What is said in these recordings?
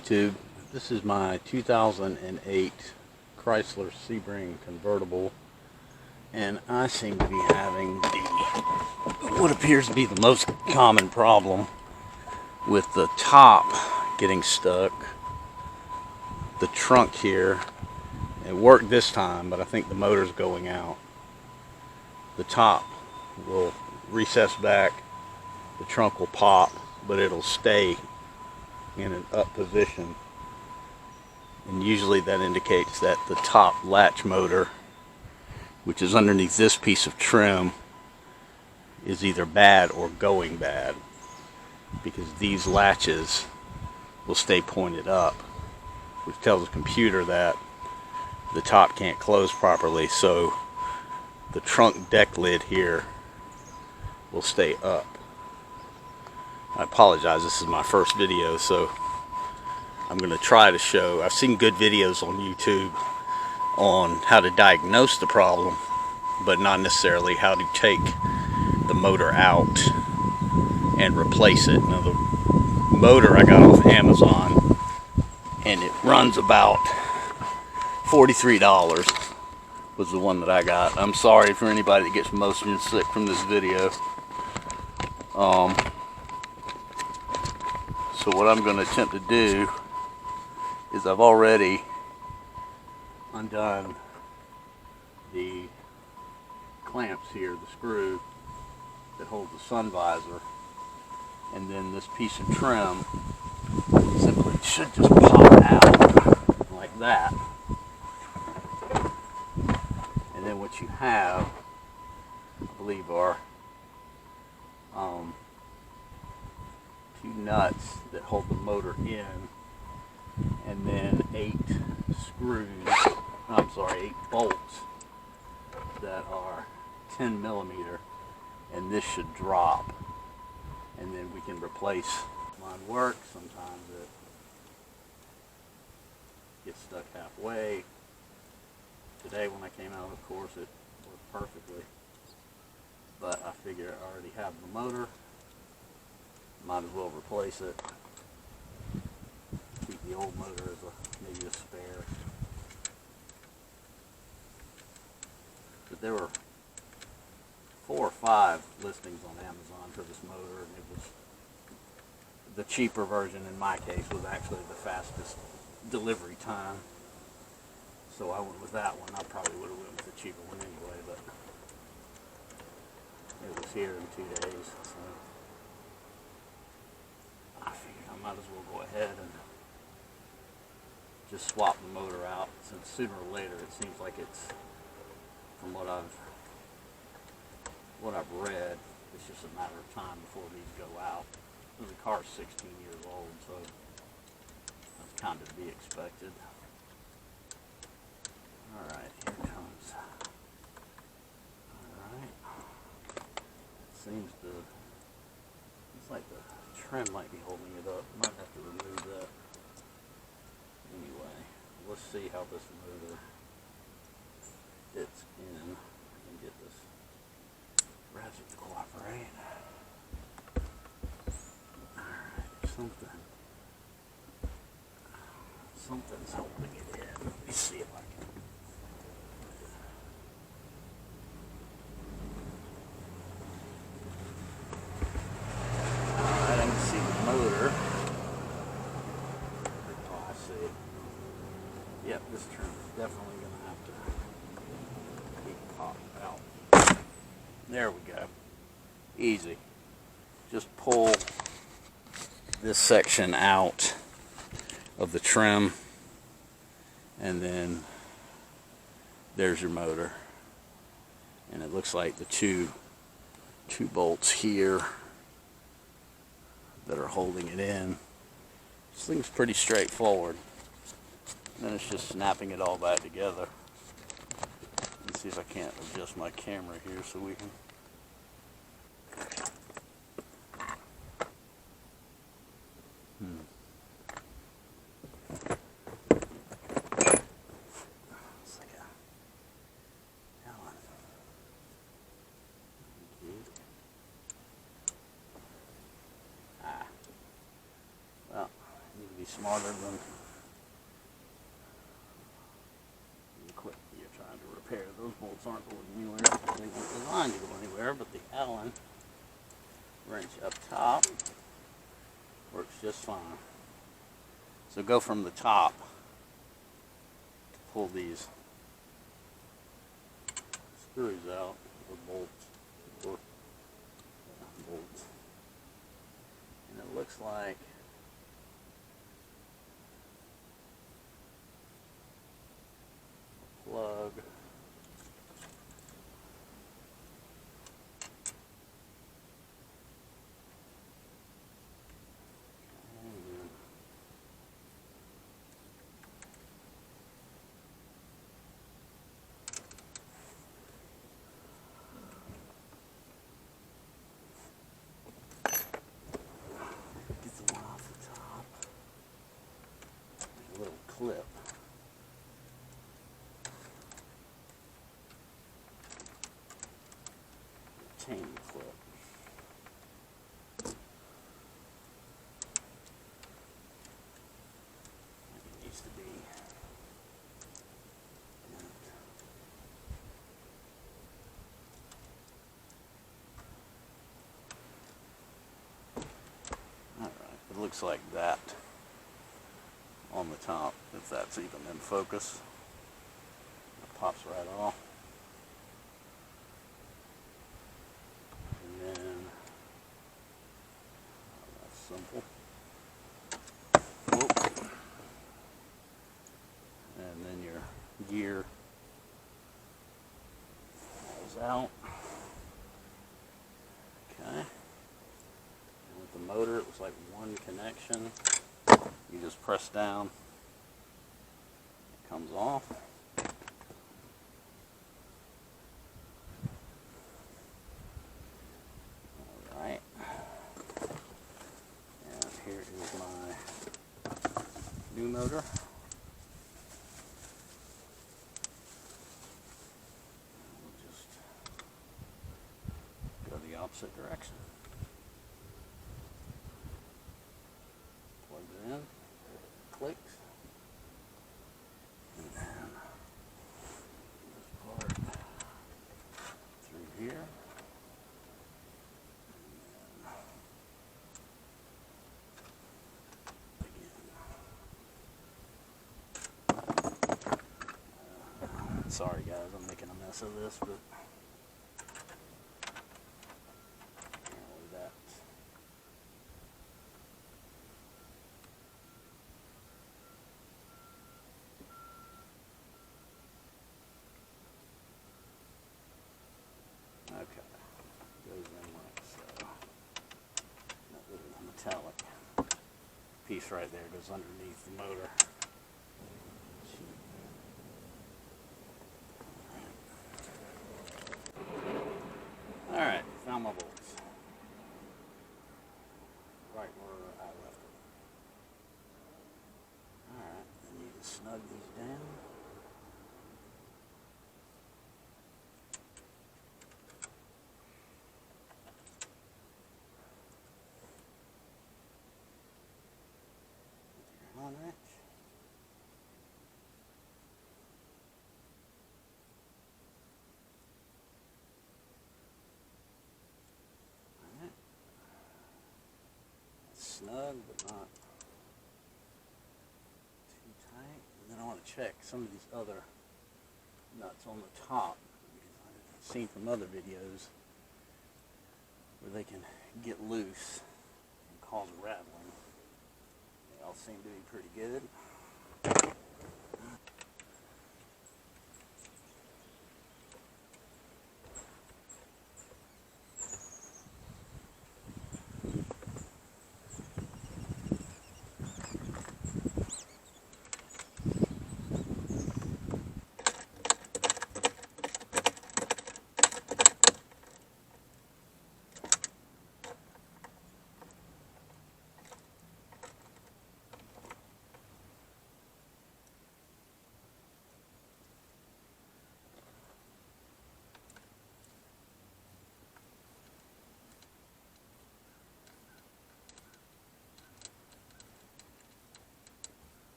YouTube. This is my 2008 Chrysler Sebring Convertible, and I seem to be having what appears to be the most common problem with the top getting stuck. The trunk here, it worked this time, but I think the motor's going out. The top will recess back, the trunk will pop, but it'll stay in an up position, and usually that indicates that the top latch motor, which is underneath this piece of trim, is either bad or going bad, because these latches will stay pointed up, which tells the computer that the top can't close properly, so the trunk deck lid here will stay up. I apologize, this is my first video, so I'm going to try to show. I've seen good videos on YouTube on how to diagnose the problem, but not necessarily how to take the motor out and replace it. Now, the motor I got off Amazon, and it runs about $43 was the one that I got. I'm sorry for anybody that gets motion sick from this video. So what I'm going to attempt to do is I've already undone the clamps here, the screw that holds the sun visor, and then this piece of trim simply should just pop out like that. And then what you have, I believe, are two nuts that hold the motor in, and then 8 bolts that are 10 millimeter, and this should drop, and then we can replace. Mine works. Sometimes it gets stuck halfway. Today when I came out, of course, it worked perfectly, but I figure I already have the motor, might as well replace it. Keep the old motor as maybe a spare. But there were 4 or 5 listings on Amazon for this motor, and it was the cheaper version. In my case, was actually the fastest delivery time, so I went with that one. I probably would have went with the cheaper one anyway, but it was here in 2 days, so I figured I might as well go ahead and just swap the motor out, since sooner or later it seems like it's, from what I've read, it's just a matter of time before these go out. The car's 16 years old, so that's kind of to be expected. Alright, here it comes. Alright. It's like the trim might be holding it up. Might have to remove that. Anyway, let's see how this motor fits in and get this ratchet to cooperate. Alright, something's holding it in. Let me see if I can. Alright, I can see the motor. Oh, I see. Yep, this trim is definitely going to have to be popped out. There we go. Easy. Just pull this section out of the trim, and then there's your motor. And it looks like the two bolts here that are holding it in. This thing's pretty straightforward. And then it's just snapping it all back together. Let's see if I can't adjust my camera here so we can. smarter than quit you're trying to repair. Those bolts aren't going anywhere. They weren't designed to go anywhere, but the Allen wrench up top works just fine. So go from the top to pull these screws out, or bolts, and it looks like a plug clip. Chain clip. It needs to be. Alright, it looks like that on the top, if that's even in focus. It pops right off. And then, that's simple. Whoop. And then your gear falls out. Okay. And with the motor, it was like one connection. You just press down, it comes off. Alright. And here is my new motor. We'll just go the opposite direction. Plug it in. Clicks, and then this part through here, and sorry guys, I'm making a mess of this, but apparently that. Okay, goes in like so. That little metallic piece right there goes underneath the motor. Alright, found my bolts. Right where I left them. Alright, I need to snug these down. Wrench. Alright. Snug but not too tight. And then I want to check some of these other nuts on the top, because I've seen from other videos where they can get loose and cause rattling. They all seem to be pretty good.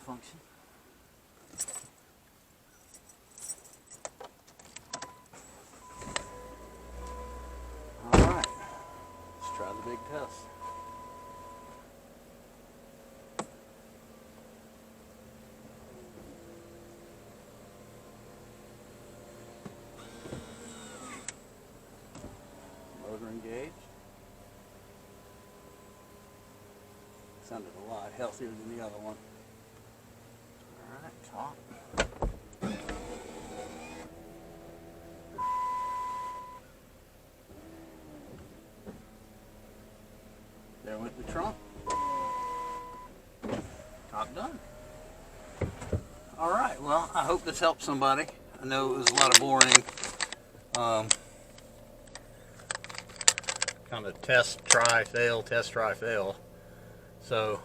function. Alright, let's try the big test. Motor engaged. Sounded a lot healthier than the other one. Alright, top. There went the trunk. Top done. Alright, well, I hope this helps somebody. I know it was a lot of boring kind of test, try, fail, test, try, fail. So,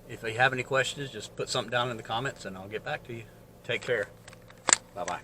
if you have any questions, just put something down in the comments and I'll get back to you. Take care. Bye-bye.